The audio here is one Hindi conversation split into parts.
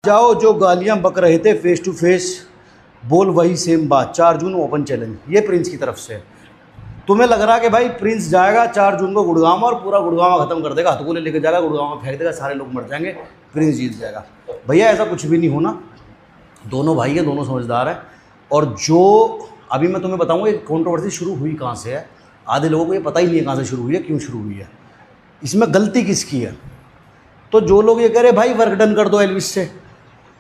जाओ जो गालियां बक रहे थे फेस टू फेस, बोल वही सेम बात। 4 जून ओपन चैलेंज, ये प्रिंस की तरफ से। तुम्हें लग रहा है कि भाई प्रिंस जाएगा 4 जून को गुड़गांव और पूरा गुड़गांव खत्म कर देगा, हथगोले लेके जाएगा, गुड़गांव में फेंक देगा, सारे लोग मर जाएंगे, प्रिंस जीत जाएगा। भैया ऐसा कुछ भी नहीं होना। दोनों भाई हैं, दोनों समझदार हैं। और जो अभी मैं तुम्हें बताऊंगा ये कंट्रोवर्सी शुरू हुई कहाँ से है। आधे लोगों को ये पता ही नहीं है कहाँ से शुरू हुई है, क्यों शुरू हुई है, इसमें गलती किसकी है। तो जो लोग ये कह रहे भाई वर्क डन कर दो एल्विस से,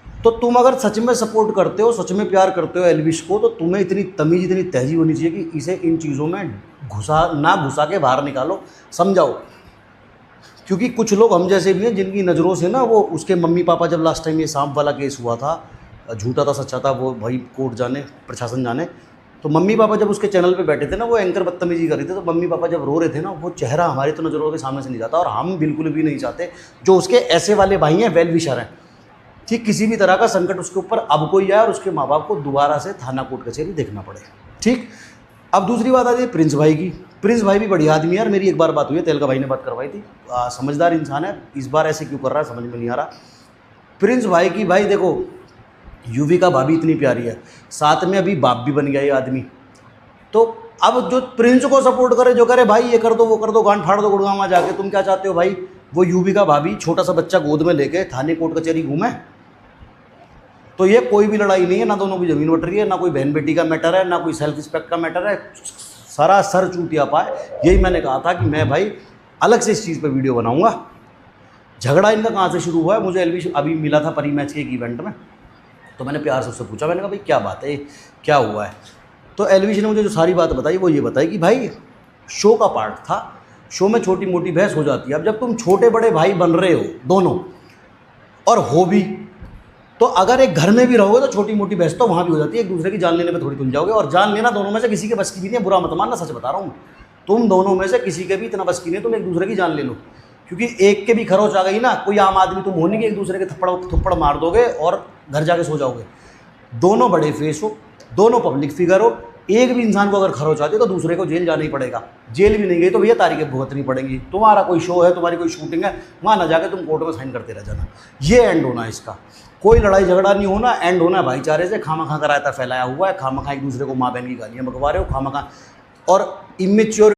तो तुम अगर सच में सपोर्ट करते हो, सच में प्यार करते हो एल्विस को, तो तुम्हें इतनी तमीज़, इतनी तहजीब होनी चाहिए कि इसे इन चीज़ों में घुसा के बाहर निकालो, समझाओ। क्योंकि कुछ लोग हम जैसे भी हैं जिनकी नज़रों से ना, वो उसके मम्मी पापा, जब लास्ट टाइम ये सांप वाला केस हुआ था, झूठा था सच्चा था वो भाई कोर्ट जाने, प्रशासन जाने, तो मम्मी पापा जब उसके चैनल पे बैठे थे ना, वो एंकर बदतमीजी कर रहे थे, तो मम्मी पापा जब रो रहे थे ना, वो चेहरा हमारी तो नज़रों के सामने से नहीं जाता। और हम बिल्कुल भी नहीं चाहते जो उसके ऐसे वाले भाई हैं, वेल विशर हैं, ठीक, किसी भी तरह का संकट उसके ऊपर अब कोई आए और उसके माँ बाप को दोबारा से थाना कोर्ट कचहरी देखना पड़े, ठीक। अब दूसरी बात आती है प्रिंस भाई की। प्रिंस भाई भी बढ़िया आदमी है यार, मेरी एक बार बात हुई है, तेलका भाई ने बात करवाई थी, समझदार इंसान है। इस बार ऐसे क्यों कर रहा है समझ में नहीं आ रहा प्रिंस भाई की। भाई देखो, यूवी का भाभी इतनी प्यारी है, साथ में अभी बाप भी बन गया ये आदमी। तो अब जो प्रिंस को सपोर्ट करे, जो करे भाई ये कर दो वो कर दो, गांड फाड़ दो गुड़गांव में जाके, तुम क्या चाहते हो भाई? वो यूवी का भाभी छोटा सा बच्चा गोद में लेके थाने कोर्ट कचहरी घूमे? तो ये कोई भी लड़ाई नहीं है, ना दोनों की ज़मीन बट रही है, ना कोई बहन बेटी का मैटर है, ना कोई सेल्फ रिस्पेक्ट का मैटर है, सारा सर चूतिया पाए। यही मैंने कहा था कि मैं भाई अलग से इस चीज़ पे वीडियो बनाऊंगा। झगड़ा इनका कहाँ से शुरू हुआ है? मुझे एल्विश अभी मिला था परी मैच के एक इवेंट में, तो मैंने प्यार से उससे पूछा, मैंने कहा भाई क्या बात है, क्या हुआ है? तो एल्विश ने मुझे जो सारी बात बताई वो ये बताई कि भाई शो का पार्ट था, शो में छोटी मोटी बहस हो जाती है। अब जब तुम छोटे बड़े भाई बन रहे हो दोनों, और हो भी, तो अगर एक घर में भी रहोगे तो छोटी मोटी बहस तो वहाँ भी हो जाती है, एक दूसरे की जान लेने पे थोड़ी तुम जाओगे। और जान लेना दोनों में से किसी के बस की भी नहीं है, बुरा मत मानना, सच बता रहा हूँ, तुम दोनों में से किसी के भी इतना बस की नहीं, तुम एक दूसरे की जान ले लो। क्योंकि एक के भी खरोच आ गई ना, कोई आम आदमी तुम हो नहीं कि एक दूसरे के थप्पड़ मार दोगे और घर जाके सो जाओगे। दोनों बड़े फेस हो, दोनों पब्लिक फिगर हो, एक भी इंसान को अगर खरोच आती है तो दूसरे को जेल जाना ही पड़ेगा। जेल भी नहीं गई तो भैया तारीखें भुगतनी पड़ेंगी। तुम्हारा कोई शो है, तुम्हारी कोई शूटिंग है, वहाँ ना जाके तुम कोर्ट में साइन करते रह जाना। ये एंड होना है इसका, कोई लड़ाई झगड़ा नहीं होना, एंड होना भाईचारे से। खामखा का रायता फैलाया हुआ है, खामखा एक दूसरे को माँ बहन की गालियाँ बकवा रहे हो, खामखा और इमेच्योर